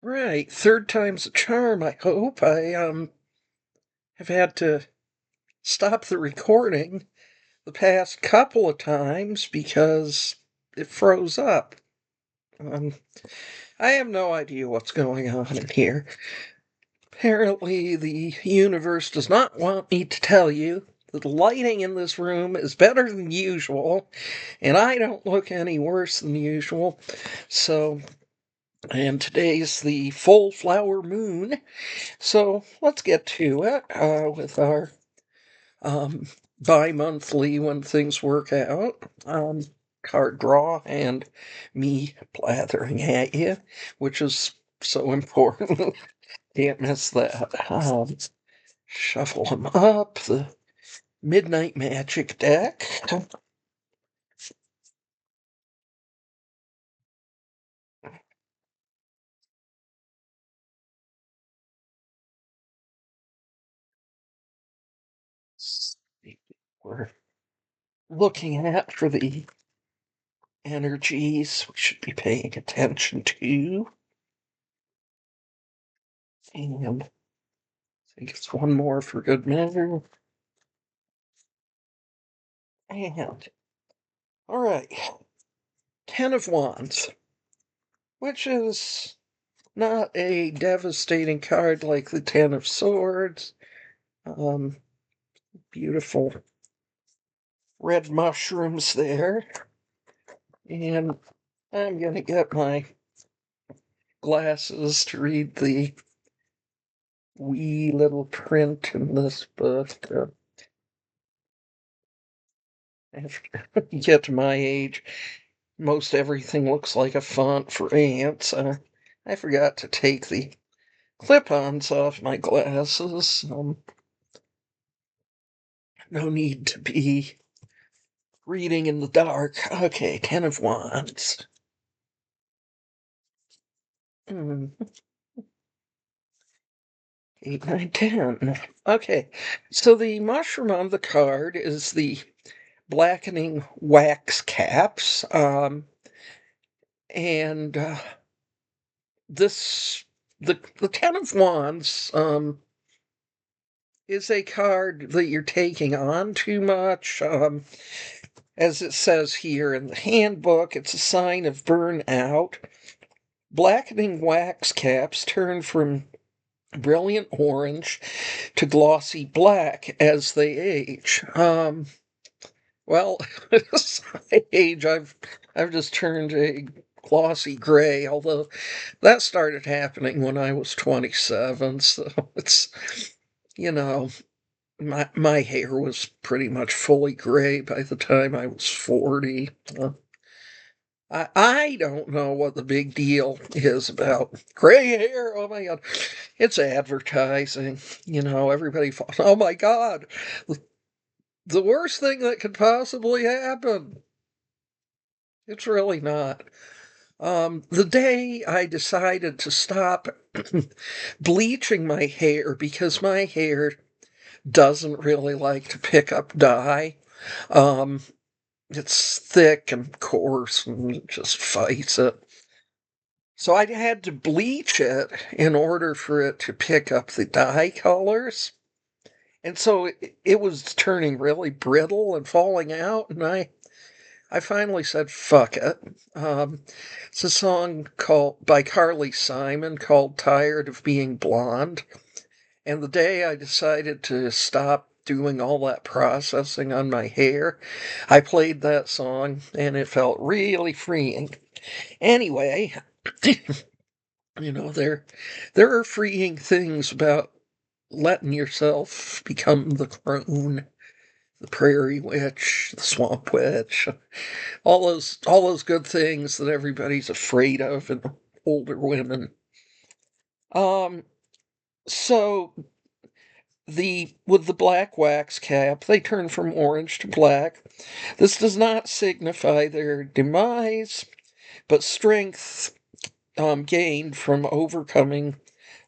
Right, third time's a charm, I hope. I have had to stop the recording the past couple of times because it froze up. Um, I have no idea what's going on in here. Apparently, the universe does not want me to tell you that the lighting in this room is better than usual, and I don't look any worse than usual. So, and today's the full flower moon. So let's get to it with our um, bi-monthly when things work out card draw and me blathering at you, which is so important. Can't miss that. Shuffle them up. The Midnight Magic deck. We're looking at for the energies we should be paying attention to. And I think it's one more for good measure. And, all right, Ten of Wands, which is not a devastating card like the Ten of Swords. Um, Beautiful red mushrooms there. And I'm going to get my glasses to read the wee little print in this book. After you get to my age, most everything looks like a font for ants. I forgot to take the clip-ons off my glasses. No need to be reading in the dark. Okay, Ten of Wands. 8, 9, 10. Okay, so the mushroom on the card is the blackening wax caps. And this, the Ten of Wands, is a card that you're taking on too much. As it says here in the handbook, it's a sign of burnout. Blackening wax caps turn from brilliant orange to glossy black as they age. Well, as I age, I've just turned a glossy gray, although that started happening when I was 27, so it's, you know, my hair was pretty much fully gray by the time I was 40. I don't know what the big deal is about gray hair. Oh my God. It's advertising. Everybody thought, oh my God, the worst thing that could possibly happen. It's really not. The day I decided to stop bleaching my hair because my hair doesn't really like to pick up dye. Um, it's thick and coarse and it just fights it. So I had to bleach it in order for it to pick up the dye colors. And so it was turning really brittle and falling out. And I finally said, fuck it. It's a song called by Carly Simon called Tired of Being Blonde. And the day I decided to stop doing all that processing on my hair, I played that song and it felt really freeing. Anyway, there are freeing things about letting yourself become the crone, the prairie witch, the swamp witch, all those good things that everybody's afraid of in older women. Um, so the with the black wax cap, they turn from orange to black. This does not signify their demise, but strength gained from overcoming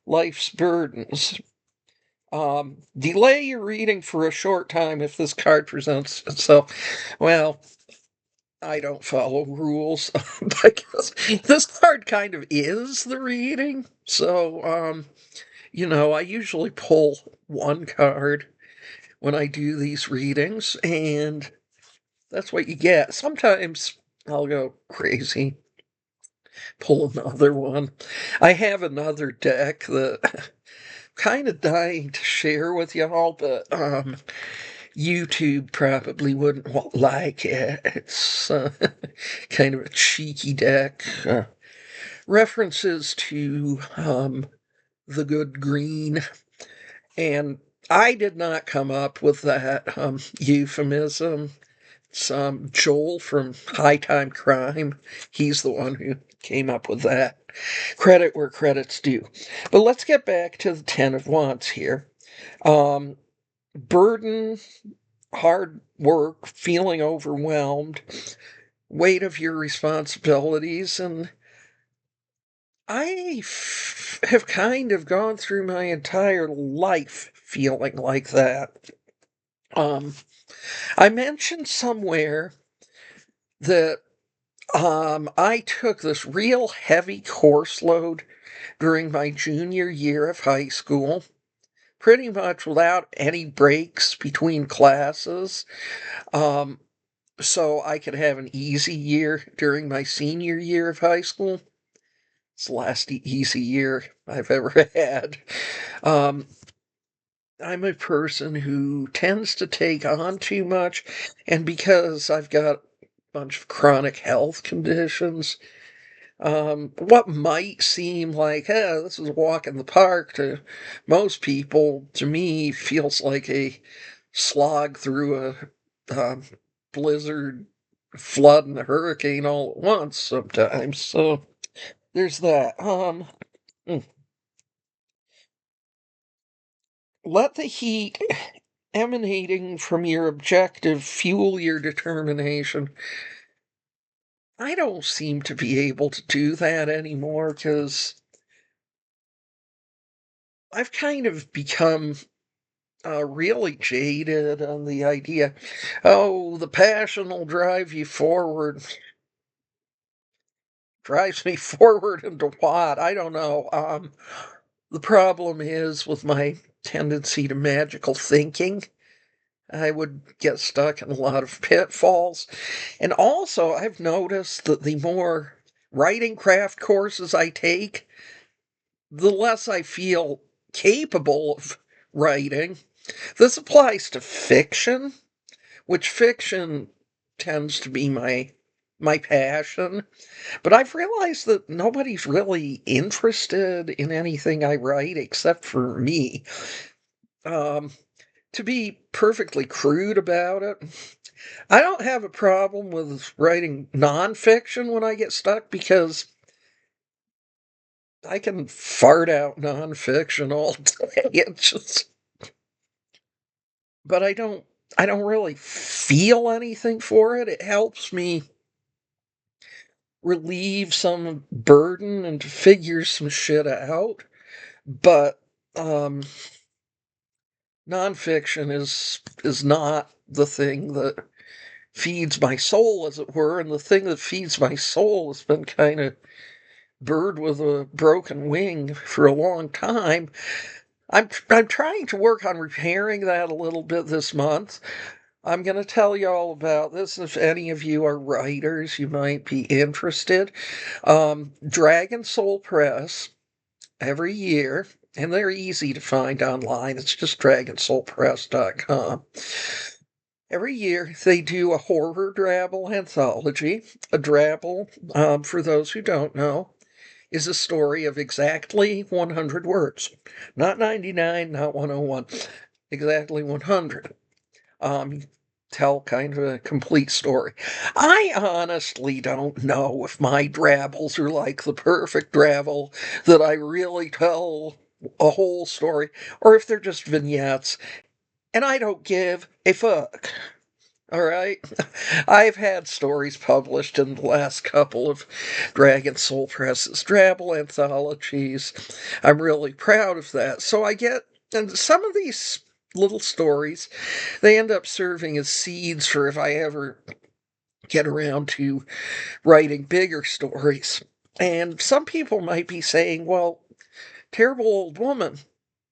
life's burdens. Delay your reading for a short time if this card presents itself. Well, I don't follow rules because this card kind of is the reading. So, I usually pull one card when I do these readings, and that's what you get. Sometimes I'll go crazy, pull another one. I have another deck that kind of dying to share with y'all, but YouTube probably wouldn't like it. It's kind of a cheeky deck. References to the good green, and I did not come up with that euphemism. It's Joel from High Time Crime. He's the one who came up with that. Credit where credit's due. But let's get back to the Ten of Wands here. Burden, hard work, feeling overwhelmed, weight of your responsibilities, and have kind of gone through my entire life feeling like that. I mentioned somewhere that I took this real heavy course load during my junior year of high school, pretty much without any breaks between classes, um, so I could have an easy year during my senior year of high school. It's the last easy year I've ever had. Um, I'm a person who tends to take on too much, and because I've got a bunch of chronic health conditions, what might seem like, this is a walk in the park to most people, to me feels like a slog through a blizzard, flood, and a hurricane all at once sometimes. So there's that. Mm. Let the heat emanating from your objective fuel your determination. I don't seem to be able to do that anymore because I've kind of become really jaded on the idea, oh, the passion will drive you forward. Drives me forward into what? I don't know. The problem is with my tendency to magical thinking. I would get stuck in a lot of pitfalls. And also, I've noticed that the more writing craft courses I take, the less I feel capable of writing. This applies to fiction, which fiction tends to be my passion. But I've realized that nobody's really interested in anything I write except for me. Um, to be perfectly crude about it, I don't have a problem with writing nonfiction when I get stuck because I can fart out nonfiction all day. It's just, but I don't really feel anything for it. It helps me relieve some burden and to figure some shit out. But um nonfiction is not the thing that feeds my soul, as it were, and the thing that feeds my soul has been kind of bird with a broken wing for a long time. I'm trying to work on repairing that a little bit this month. I'm going to tell you all about this. If any of you are writers, you might be interested. Dragon Soul Press, every year, and they're easy to find online. It's just dragonsoulpress.com. Every year, they do a horror drabble anthology. A drabble, for those who don't know, is a story of exactly 100 words. Not 99, not 101, exactly 100. Um, tell kind of a complete story. I honestly don't know if my drabbles are like the perfect drabble that I really tell a whole story, or if they're just vignettes, and I don't give a fuck. All right. I've had stories published in the last couple of Dragon Soul Press's Drabble anthologies. I'm really proud of that. So and some of these little stories, they end up serving as seeds for if I ever get around to writing bigger stories. And some people might be saying, well, terrible old woman,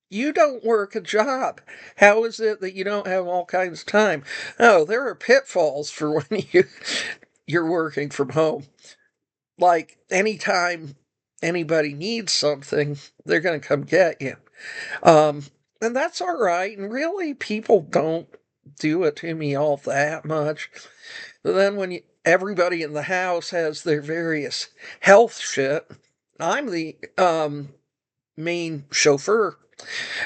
you don't work a job. How is it that you don't have all kinds of time? Oh, there are pitfalls for when you're working from home. Like anytime anybody needs something, they're going to come get you. Um, and that's all right. And really, people don't do it to me all that much. But then when everybody in the house has their various health shit, I'm the main chauffeur.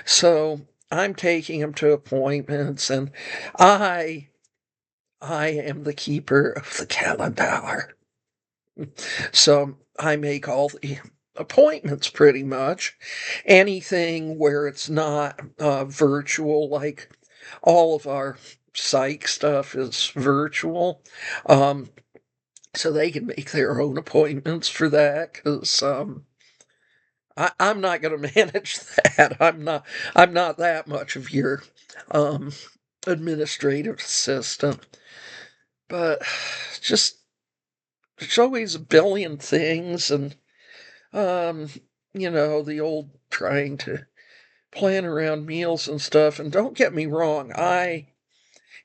So I'm taking them to appointments, and I I am the keeper of the calendar. So I make all the appointments pretty much. Anything where it's not virtual, like all of our psych stuff is virtual. Um, so they can make their own appointments for that because I'm not going to manage that. I'm not that much of your um, administrative assistant. But just there's always a billion things, and um, the old trying to plan around meals and stuff. And don't get me wrong,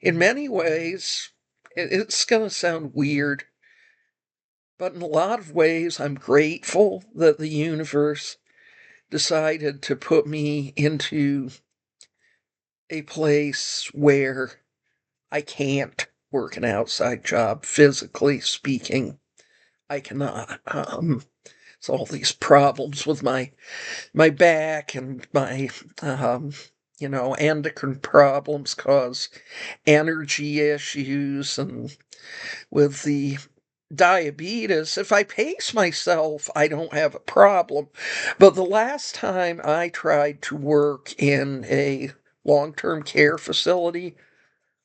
in many ways, it's going to sound weird, but in a lot of ways, I'm grateful that the universe decided to put me into a place where I can't work an outside job, physically speaking. I cannot. It's all these problems with my back and my endocrine problems cause energy issues, and with the diabetes, if I pace myself, I don't have a problem. But the last time I tried to work in a long-term care facility,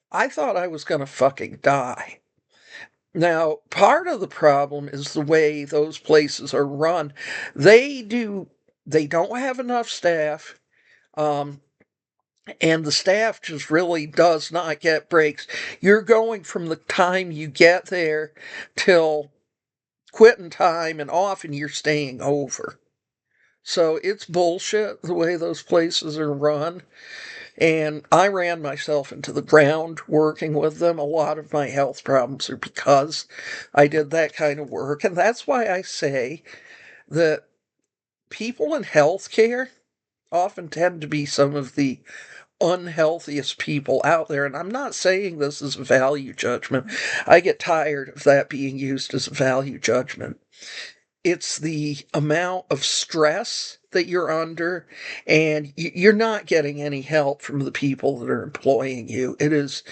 I thought I was going to fucking die. Now, part of the problem is the way those places are run. They don't have enough staff. Um, and the staff just really does not get breaks. You're going from the time you get there till quitting time, and often you're staying over. So it's bullshit the way those places are run. And I ran myself into the ground working with them. A lot of my health problems are because I did that kind of work. And that's why I say that people in healthcare often tend to be some of the unhealthiest people out there. And I'm not saying this is a value judgment. I get tired of that being used as a value judgment. It's the amount of stress that you're under, and you're not getting any help from the people that are employing you. It is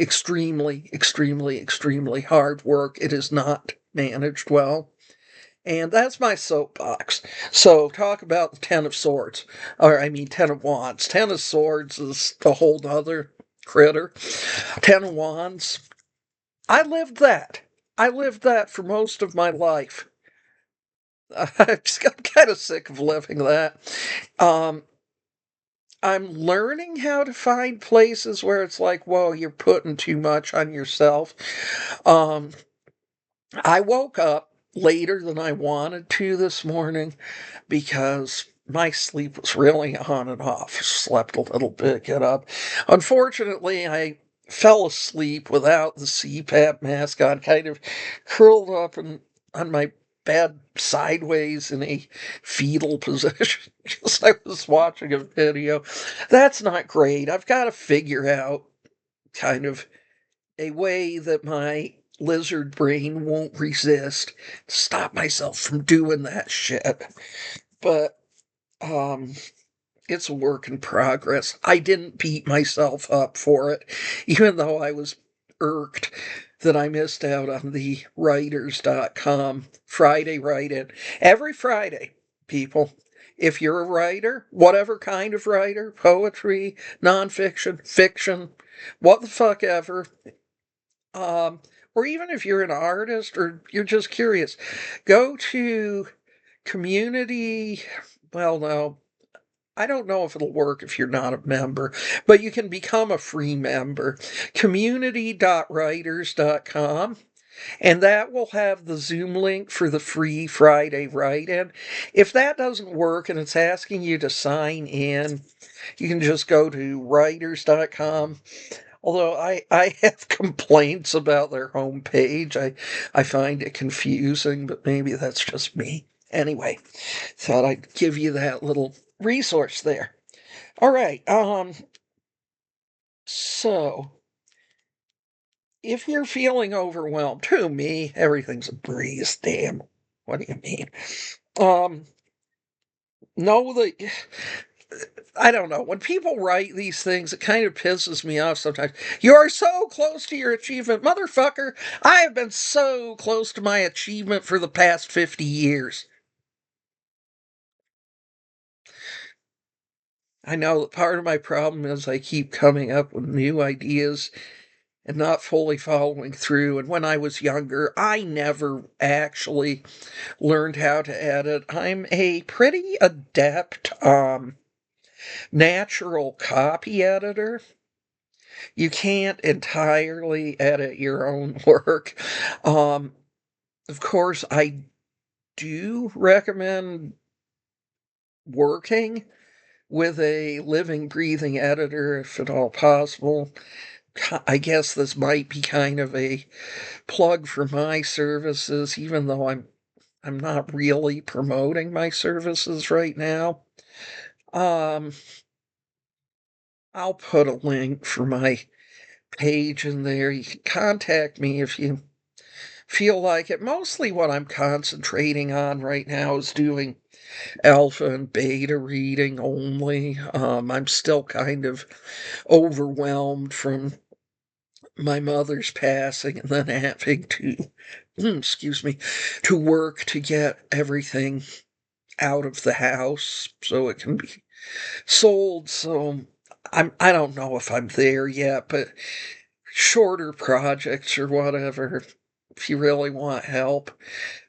extremely, extremely, extremely hard work. It is not managed well. And that's my soapbox. So talk about the Ten of Swords, or I mean Ten of Wands. Ten of Swords is a whole other critter. Ten of Wands, I lived that. I lived that for most of my life. I'm kind of sick of living that. Um, I'm learning how to find places where it's like, whoa, you're putting too much on yourself. Um, I woke up later than I wanted to this morning because my sleep was really on and off. Slept a little bit, get up. Unfortunately, I fell asleep without the CPAP mask on, kind of curled up on my bed sideways in a fetal position. Just I was watching a video. That's not great. I've got to figure out kind of a way that my lizard brain won't resist to stop myself from doing that shit. But um it's a work in progress. I didn't beat myself up for it, even though I was irked that I missed out on the writers.com Friday write-in. Every Friday, people, if you're a writer, whatever kind of writer, poetry, nonfiction, fiction, what the fuck ever, um, or even if you're an artist or you're just curious, go to community. Well, no, I don't know if it'll work if you're not a member, but you can become a free member. Community.writers.com. And that will have the Zoom link for the free Friday write-in. If that doesn't work and it's asking you to sign in, you can just go to writers.com. Although I have complaints about their homepage. I find it confusing, but maybe that's just me. Anyway, thought I'd give you that little resource there. All right, so if you're feeling overwhelmed, to me, everything's a breeze. Damn. What do you mean? Um, know that I don't know. When people write these things, it kind of pisses me off sometimes. You are so close to your achievement. Motherfucker, I have been so close to my achievement for the past 50 years. I know that part of my problem is I keep coming up with new ideas and not fully following through. And when I was younger, I never actually learned how to edit. I'm a pretty adept natural copy editor. You can't entirely edit your own work. Um, of course, I do recommend working with a living, breathing editor if at all possible. I guess this might be kind of a plug for my services, even though I'm not really promoting my services right now. Um, I'll put a link for my page in there. You can contact me if you feel like it. Mostly what I'm concentrating on right now is doing alpha and beta reading only. I'm still kind of overwhelmed from my mother's passing and then having to, excuse me, to work to get everything out of the house so it can be sold. So I don't know if I'm there yet, but shorter projects or whatever, if you really want help,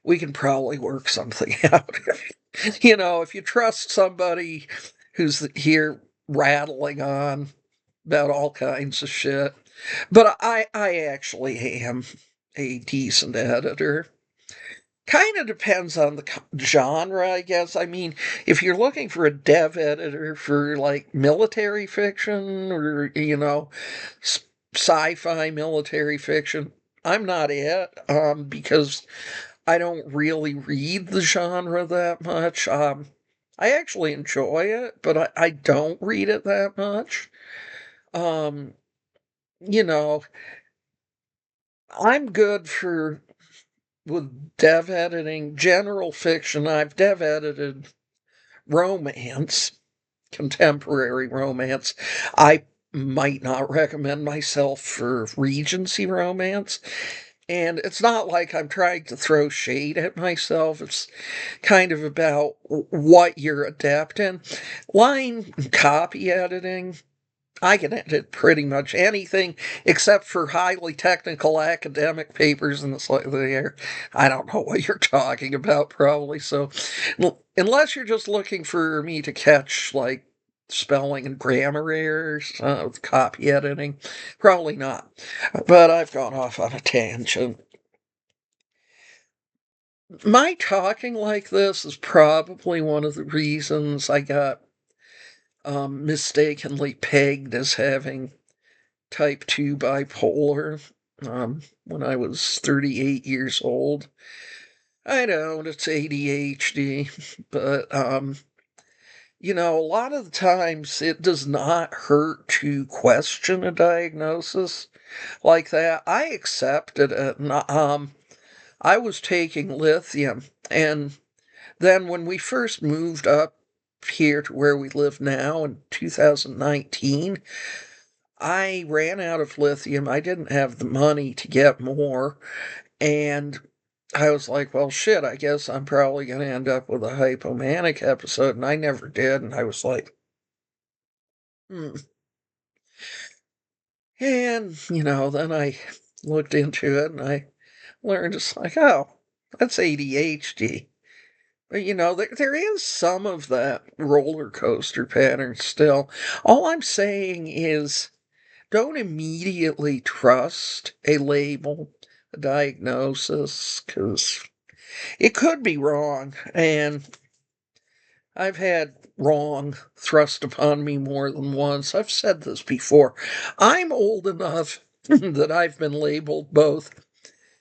we can probably work something out. If you trust somebody who's here rattling on about all kinds of shit. But I actually am a decent editor. Kind of depends on the genre, I guess. I mean, if you're looking for a dev editor for like military fiction or, sci-fi military fiction, I'm not it, because I don't really read the genre that much. I actually enjoy it, but I don't read it that much. Um, you know, I'm good for with dev editing, general fiction. I've dev edited romance, contemporary romance. I might not recommend myself for Regency romance. And it's not like I'm trying to throw shade at myself. It's kind of about what you're adept in. Line copy editing, I can edit pretty much anything except for highly technical academic papers and the there. I don't know what you're talking about, probably. So, unless you're just looking for me to catch like spelling and grammar errors with copy editing, probably not. But I've gone off on a tangent. My talking like this is probably one of the reasons I got mistakenly pegged as having type 2 bipolar when I was 38 years old. I know it's ADHD, but a lot of the times it does not hurt to question a diagnosis like that. I accepted it, and I was taking lithium, and then when we first moved up here to where we live now in 2019, I ran out of lithium. I didn't have the money to get more. And I was like, well, shit, I guess I'm probably going to end up with a hypomanic episode. And I never did. And I was like, hmm. And, then I looked into it and I learned it's like, oh, that's ADHD. But, there is some of that roller coaster pattern still. All I'm saying is don't immediately trust a label a diagnosis, because it could be wrong, and I've had wrong thrust upon me more than once. I've said this before. I'm old enough that I've been labeled both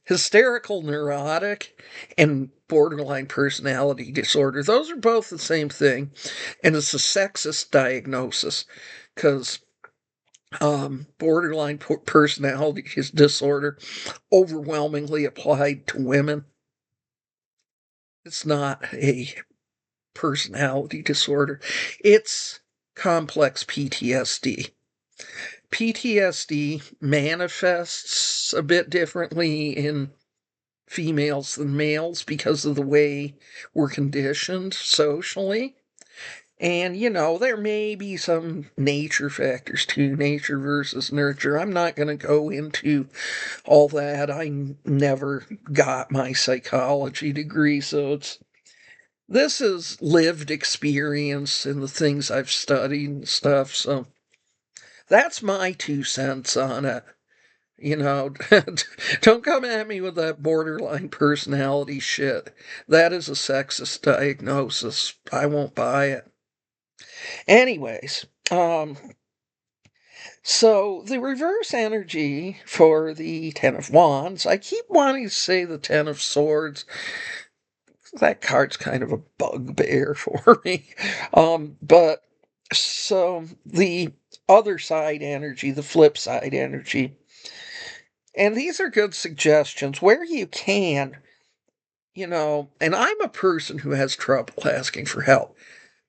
hysterical neurotic and borderline personality disorder. Those are both the same thing, and it's a sexist diagnosis because borderline personality disorder overwhelmingly applied to women. It's not a personality disorder. It's complex PTSD. PTSD manifests a bit differently in females than males because of the way we're conditioned socially. And, there may be some nature factors too, nature versus nurture. I'm not going to go into all that. I never got my psychology degree, so this is lived experience and the things I've studied and stuff. So that's my 2 cents on it. Don't come at me with that borderline personality shit. That is a sexist diagnosis. I won't buy it. Anyways, so the reverse energy for the Ten of Wands, I keep wanting to say the Ten of Swords. That card's kind of a bugbear for me. But so the other side energy, the flip side energy, and these are good suggestions where you can, and I'm a person who has trouble asking for help,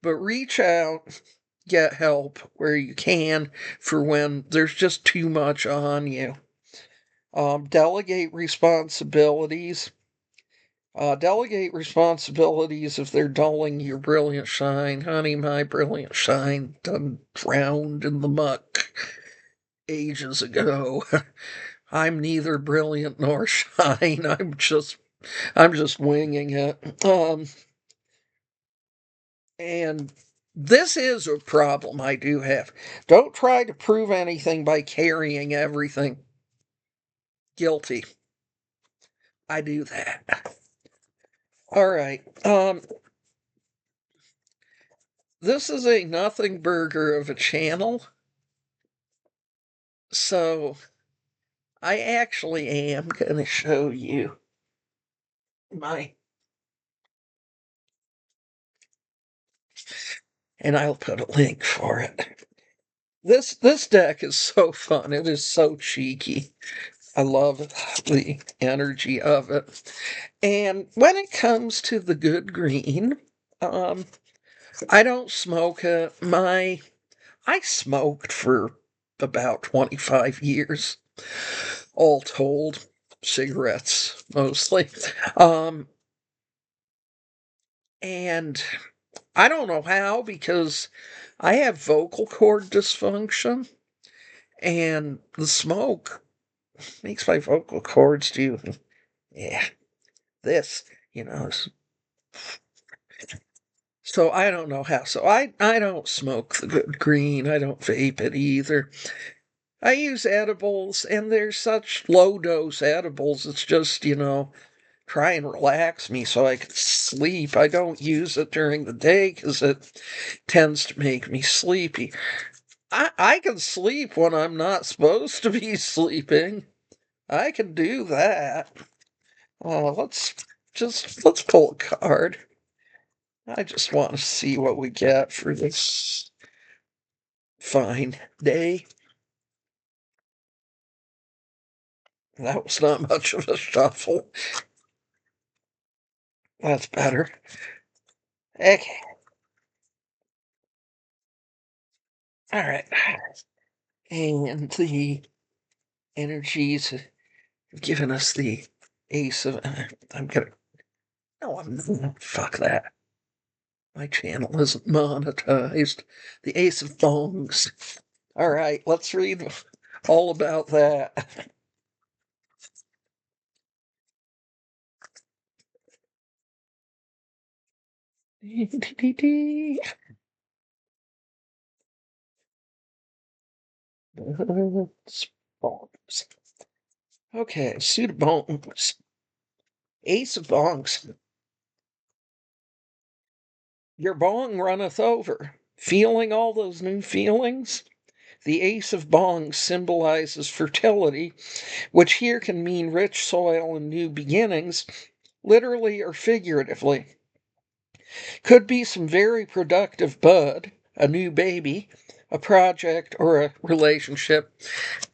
but reach out, get help where you can for when there's just too much on you. Delegate responsibilities. Delegate responsibilities if they're dulling your brilliant shine. Honey, my brilliant shine done drowned in the muck ages ago. I'm neither brilliant nor shine. I'm just winging it. And this is a problem I do have. Don't try to prove anything by carrying everything. Guilty. I do that. All right. This is a nothing burger of a channel. So I actually am going to show you my, and I'll put a link for it. This deck is so fun. It is so cheeky. I love the energy of it. And when it comes to the good green, um, I don't smoke it. I smoked for about 25 years, all told, cigarettes mostly. Um, and I don't know how because I have vocal cord dysfunction, and the smoke makes my vocal cords do, yeah, this, you know. So I don't know how. So I don't smoke the good green. I don't vape it either. I use edibles, and they're such low dose edibles. It's just, try and relax me so I can sleep. I don't use it during the day because it tends to make me sleepy. I can sleep when I'm not supposed to be sleeping. I can do that. Let's pull a card. I just want to see what we get for this fine day. That was not much of a shuffle. That's better. Okay. All right. And the energies have given us the ace of. I'm gonna. No, I'm not. Fuck that. My channel isn't monetized. The ace of thongs. All right, let's read all about that. Spawns. Okay, suit of bongs. Ace of bongs. Your bong runneth over. Feeling all those new feelings? The ace of bongs symbolizes fertility, which here can mean rich soil and new beginnings, literally or figuratively. Could be some very productive bud, a new baby, a project, or a relationship.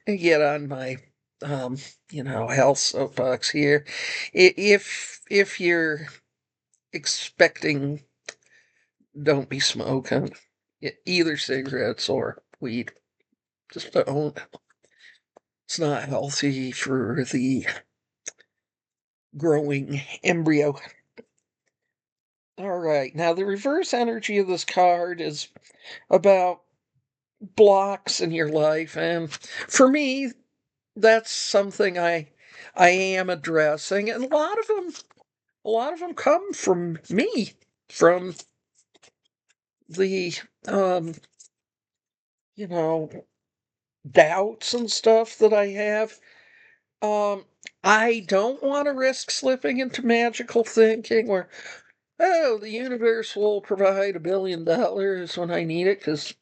I get on my, um, health soapbox here. If you're expecting, don't be smoking either cigarettes or weed. Just don't. It's not healthy for the growing embryo. All right, now the reverse energy of this card is about blocks in your life, and for me, that's something I am addressing, and a lot of them come from me, from the um, you know, doubts and stuff that I have. Um, I don't want to risk slipping into magical thinking where, oh, the universe will provide $1 billion when I need it, because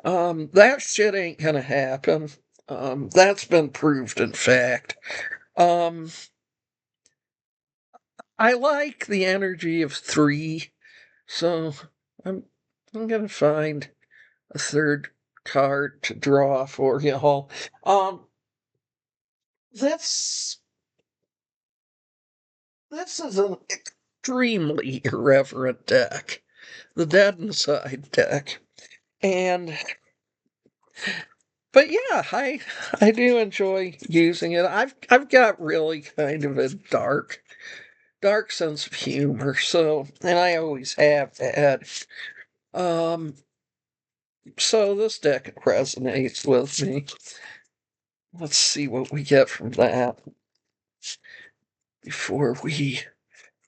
that shit ain't gonna happen. That's been proved in fact. Um, I like the energy of three, so I'm I'm gonna find a third card to draw for you all. Um, this this is an extremely irreverent deck, the Dead Inside deck, and but yeah, I do enjoy using it. I've got really kind of a dark sense of humor, so and I always have had. Um, so this deck resonates with me. Let's see what we get from that before we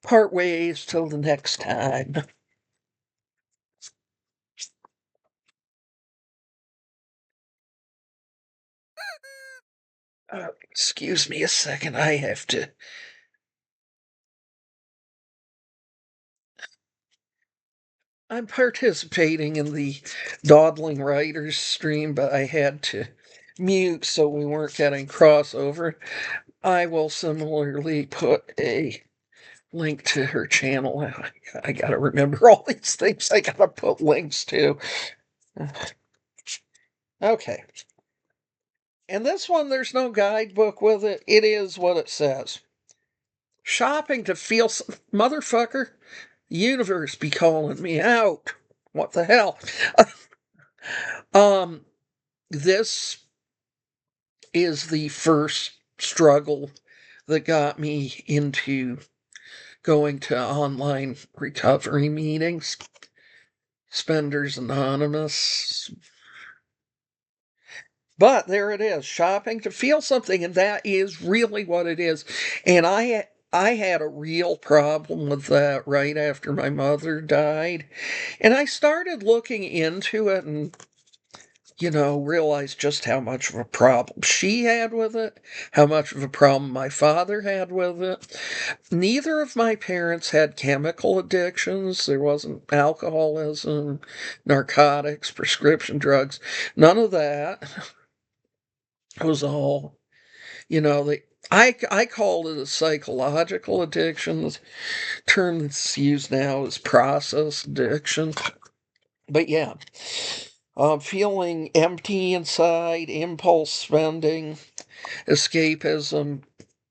part ways till the next time. Excuse me a second, I have to. I'm participating in the Dawdling Writers stream, but I had to mute so we weren't getting crossover. I will similarly put a link to her channel. I gotta remember all these things I gotta put links to. Okay. And this one, there's no guidebook with it. It is what it says. Shopping to feel motherfucker, the universe be calling me out. What the hell? um, this is the first struggle that got me into going to online recovery meetings. Spenders Anonymous. But there it is, shopping to feel something, and that is really what it is. And I had a real problem with that right after my mother died. And I started looking into it and realized just how much of a problem she had with it, how much of a problem my father had with it. Neither of my parents had chemical addictions. There wasn't alcoholism, narcotics, prescription drugs, none of that. It was all, I called it a psychological addiction. The term that's used now is process addiction. But yeah, feeling empty inside, impulse spending, escapism.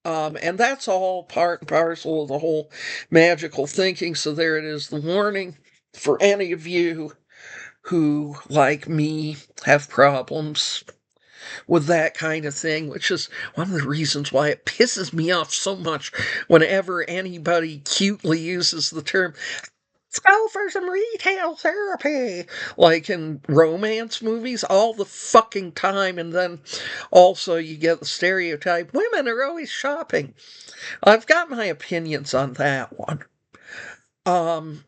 And that's all part and parcel of the whole magical thinking. So there it is, the warning for any of you who, like me, have problems with that kind of thing, which is one of the reasons why it pisses me off so much whenever anybody cutely uses the term, let's go for some retail therapy, like in romance movies all the fucking time. And then also you get the stereotype, women are always shopping. I've got my opinions on that one. Um,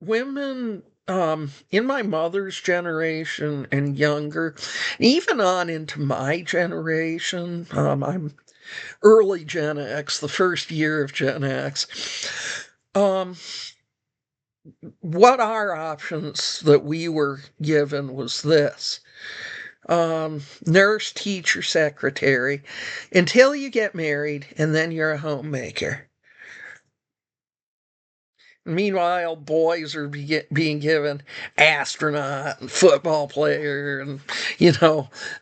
Women in my mother's generation and younger, even on into my generation, I'm early Gen X, the first year of Gen X. Um, what our options that we were given was this: nurse, teacher, secretary, until you get married, and then you're a homemaker. Meanwhile, boys are being given astronaut and football player and,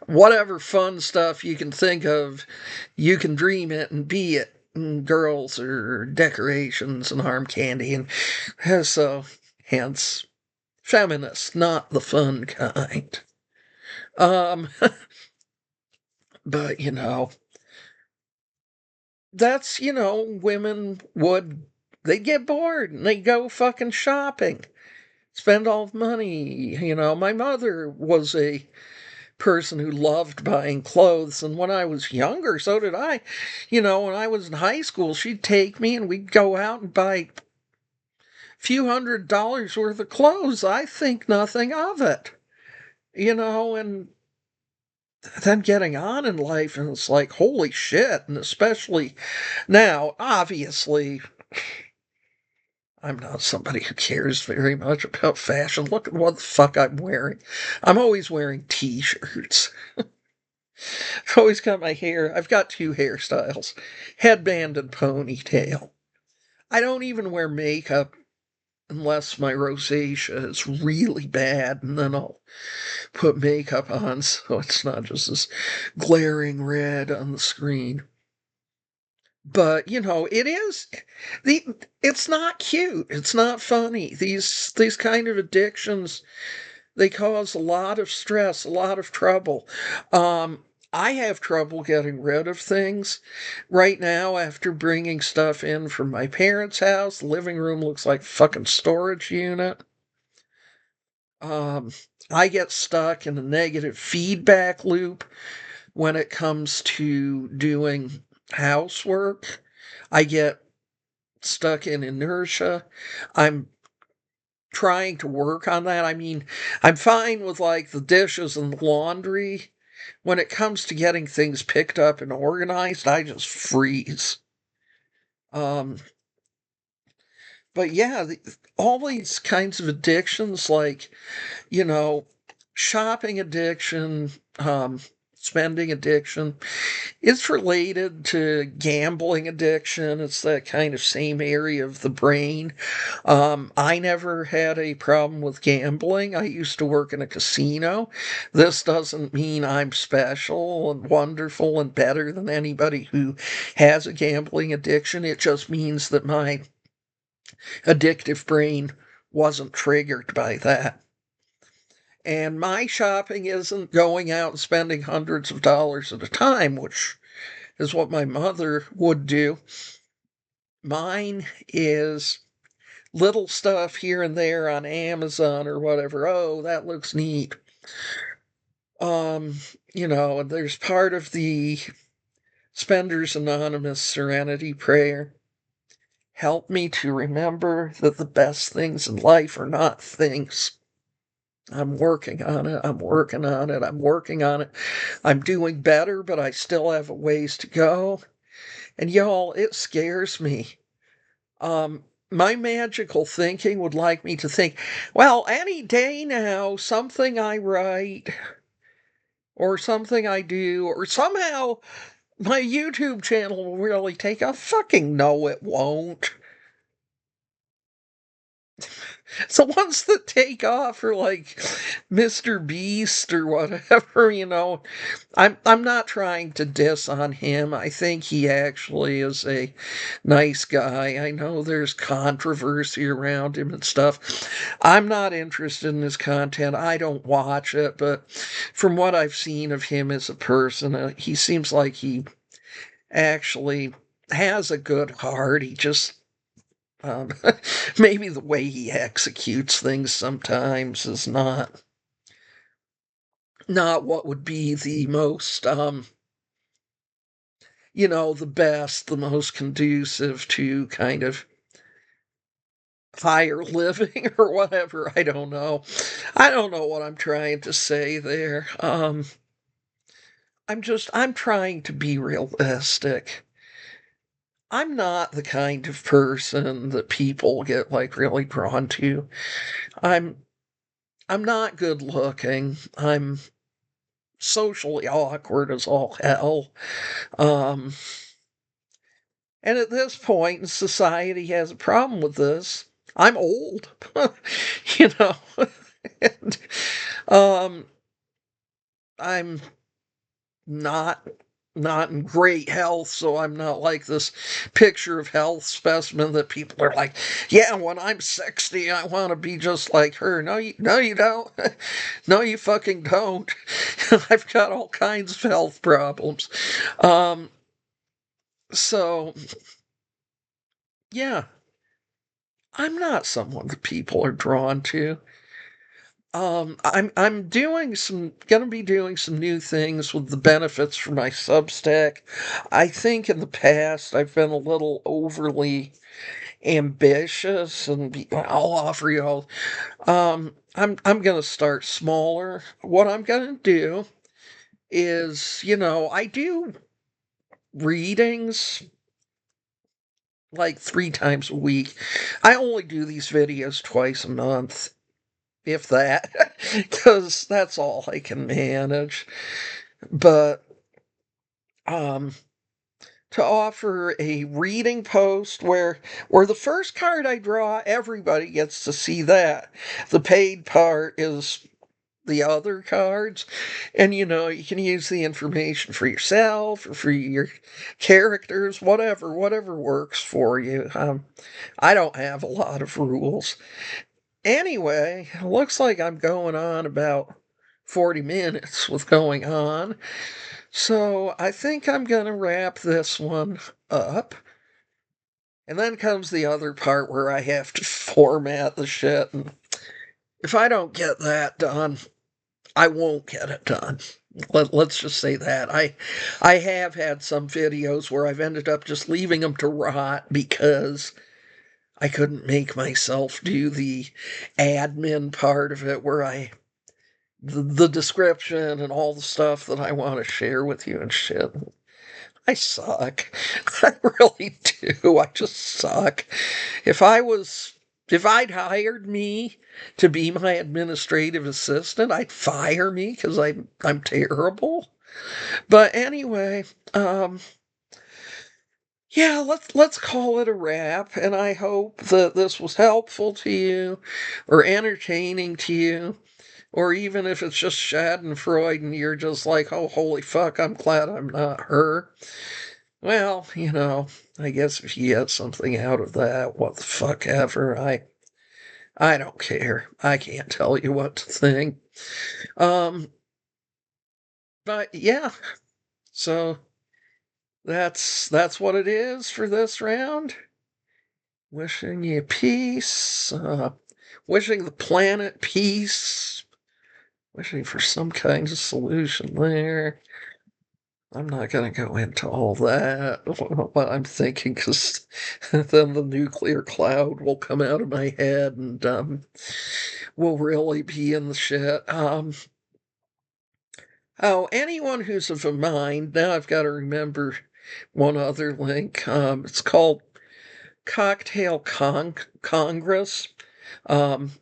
whatever fun stuff you can think of, you can dream it and be it. And girls are decorations and arm candy. And so, hence, feminist, not the fun kind. Um, but, that's, women would, they get bored and they go fucking shopping. Spend all the money. My mother was a person who loved buying clothes, and when I was younger, so did I. When I was in high school, she'd take me and we'd go out and buy a few $100s worth of clothes. I think nothing of it. And then getting on in life, and it's like, holy shit. And especially now, obviously, I'm not somebody who cares very much about fashion. Look at what the fuck I'm wearing. I'm always wearing t-shirts. I've always got my hair. I've got two hairstyles, headband and ponytail. I don't even wear makeup unless my rosacea is really bad, and then I'll put makeup on so it's not just this glaring red on the screen. But it is the it's not cute. It's not funny. These kind of addictions, they cause a lot of stress, a lot of trouble. I have trouble getting rid of things right now after bringing stuff in from my parents' house. The living room looks like fucking storage unit. Um, I get stuck in a negative feedback loop when it comes to doing housework. I get stuck in inertia. I'm trying to work on that. I mean, I'm fine with like the dishes and the laundry. When it comes to getting things picked up and organized, I just freeze. Um, but yeah, all these kinds of addictions, like, you know, shopping addiction, spending addiction, it's related to gambling addiction. It's that kind of same area of the brain. I never had a problem with gambling. I used to work in a casino. This doesn't mean I'm special and wonderful and better than anybody who has a gambling addiction. It just means that my addictive brain wasn't triggered by that. And my shopping isn't going out and spending hundreds of dollars at a time, which is what my mother would do. Mine is little stuff here and there on Amazon or whatever. Oh, that looks neat. Um, and there's part of the Spenders Anonymous Serenity Prayer. Help me to remember that the best things in life are not things. I'm working on it. I'm working on it. I'm working on it. I'm doing better, but I still have a ways to go. And y'all, it scares me. My magical thinking would like me to think, well, any day now, something I write or something I do, or somehow my YouTube channel will really take off. Fucking no, it won't. So ones that take off are like Mr. Beast or whatever, I'm not trying to diss on him. I think he actually is a nice guy. I know there's controversy around him and stuff. I'm not interested in his content. I don't watch it, but from what I've seen of him as a person, he seems like he actually has a good heart. He just um, maybe the way he executes things sometimes is not what would be the most, the best, the most conducive to kind of higher living or whatever. I don't know. I don't know what I'm trying to say there. I'm trying to be realistic. I'm not the kind of person that people get like really drawn to. I'm I'm not good looking. I'm socially awkward as all hell. Um and at this point, society has a problem with this. I'm old. you know. and um I'm not not in great health, so I'm not like this picture of health specimen that people are like, yeah, when I'm 60, I want to be just like her. No, you don't. no, you fucking don't. I've got all kinds of health problems. Um, so yeah, I'm not someone that people are drawn to. I'm gonna be doing some new things with the benefits for my Substack. I think in the past I've been a little overly ambitious, and I'll offer you all. I'm gonna start smaller. What I'm gonna do is, I do readings like 3 times a week. I only do these videos twice a month, if that, because that's all I can manage. But um, to offer a reading post where the first card I draw, everybody gets to see that. The paid part is the other cards, and you can use the information for yourself or for your characters, whatever works for you. I don't have a lot of rules. Anyway, looks like I'm going on about 40 minutes with going on. So I think I'm going to wrap this one up. And then comes the other part where I have to format the shit. And if I don't get that done, I won't get it done. Let's just say that. I have had some videos where I've ended up just leaving them to rot because I couldn't make myself do the admin part of it where the description and all the stuff that I want to share with you and shit. I suck. I really do. I just suck. If I was if I'd hired me to be my administrative assistant, I'd fire me because I'm terrible. But anyway, yeah, let's call it a wrap, and I hope that this was helpful to you or entertaining to you. Or even if it's just Schadenfreude and you're just like, oh, holy fuck, I'm glad I'm not her. Well, I guess if you get something out of that, what the fuck ever. I don't care. I can't tell you what to think. Um, but yeah, so that's what it is for this round. Wishing you peace. Wishing the planet peace. Wishing for some kind of solution there. I'm not going to go into all that, what I'm thinking, because then the nuclear cloud will come out of my head and we'll really be in the shit. Anyone who's of a mind, now I've got to remember one other link. It's called Cocktail Congress. Um,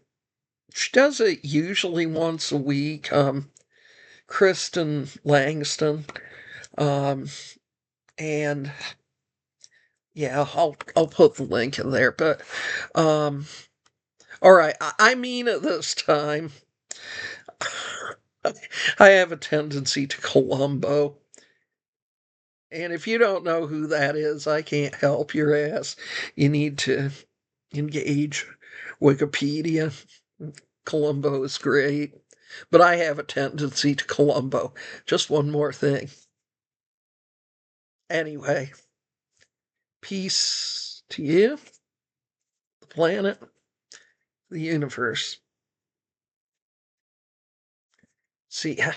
she does it usually once a week. Kristen Langston. Um, and yeah, I'll put the link in there. But all right, I mean it this time. I have a tendency to Columbo. And if you don't know who that is, I can't help your ass. You need to engage Wikipedia. Columbo is great. But I have a tendency to Columbo. Just one more thing. Anyway, peace to you, the planet, the universe. See ya.